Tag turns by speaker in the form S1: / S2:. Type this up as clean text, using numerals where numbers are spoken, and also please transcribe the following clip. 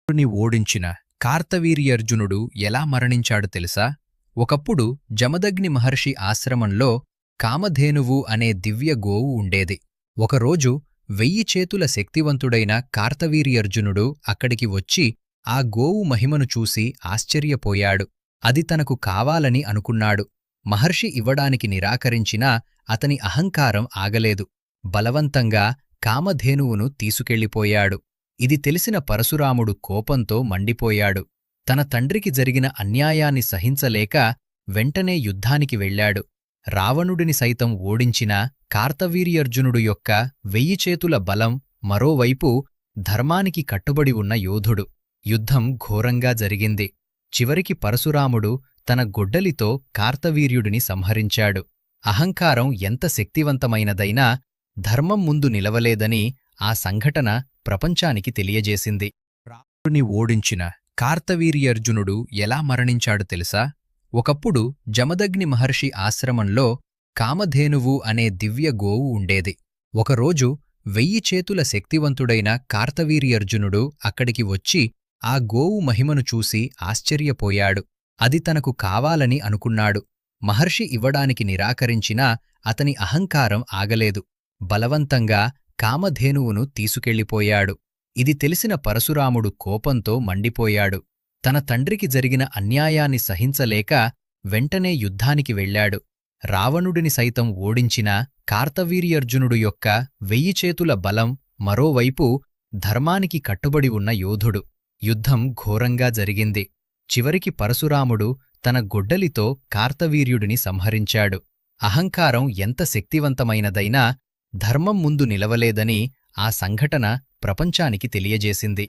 S1: ని ఓడించిన కార్తవీర్యర్జునుడు ఎలా మరణించాడు తెలుసా? ఒకప్పుడు జమదగ్ని మహర్షి ఆశ్రమంలో కామధేనువు అనే దివ్య గోవు ఉండేది. ఒకరోజు 1000 చేతుల శక్తివంతుడైన కార్తవీర్యర్జునుడు అక్కడికి వచ్చి ఆ గోవు మహిమను చూసి ఆశ్చర్యపోయాడు. అది తనకు కావాలని అనుకున్నాడు. మహర్షి ఇవ్వడానికి నిరాకరించినా అతని అహంకారం ఆగలేదు. బలవంతంగా కామధేనువును తీసుకెళ్ళిపోయాడు. ఇది తెలిసిన పరశురాముడు కోపంతో మండిపోయాడు. తన తండ్రికి జరిగిన అన్యాయాన్ని సహించలేక వెంటనే యుద్ధానికి వెళ్ళాడు. రావణుడిని సైతం ఓడించిన కార్తవీర్యర్జునుడు యొక్క 1000 చేతుల బలం, మరోవైపు ధర్మానికి కట్టుబడి ఉన్న యోధుడు. యుద్ధం ఘోరంగా జరిగింది. చివరికి పరశురాముడు తన గొడ్డలితో కార్తవీర్యుడిని సంహరించాడు. అహంకారం ఎంత శక్తివంతమైనదైనా ధర్మం ముందు నిలవలేదని ఆ సంఘటన ప్రపంచానికి తెలియజేసింది. రావణుడిని ఓడించిన కార్తవీర్యర్జునుడు ఎలా మరణించాడు తెలుసా? ఒకప్పుడు జమదగ్ని మహర్షి ఆశ్రమంలో కామధేనువు అనే దివ్య గోవు ఉండేది. ఒకరోజు 1000 చేతుల శక్తివంతుడైన కార్తవీర్యర్జునుడు అక్కడికి వచ్చి ఆ గోవు మహిమను చూసి ఆశ్చర్యపోయాడు. అది తనకు కావాలని అనుకున్నాడు. మహర్షి ఇవ్వడానికి నిరాకరించినా అతని అహంకారం ఆగలేదు. బలవంతంగా కామధేనువును తీసుకెళ్ళిపోయాడు. ఇది తెలిసిన పరశురాముడు కోపంతో మండిపోయాడు. తన తండ్రికి జరిగిన అన్యాయాన్ని సహించలేక వెంటనే యుద్ధానికి వెళ్ళాడు. రావణుడిని సైతం ఓడించిన కార్తవీర్యర్జునుడు యొక్క 1000 చేతుల బలం, మరోవైపు ధర్మానికి కట్టుబడి ఉన్న యోధుడు. యుద్ధం ఘోరంగా జరిగింది. చివరికి పరశురాముడు తన గొడ్డలితో కార్తవీర్యుడిని సంహరించాడు. అహంకారం ఎంత శక్తివంతమైనదైనా ధర్మం ముందు నిలవలేదని ఆ సంఘటన ప్రపంచానికి తెలియజేసింది.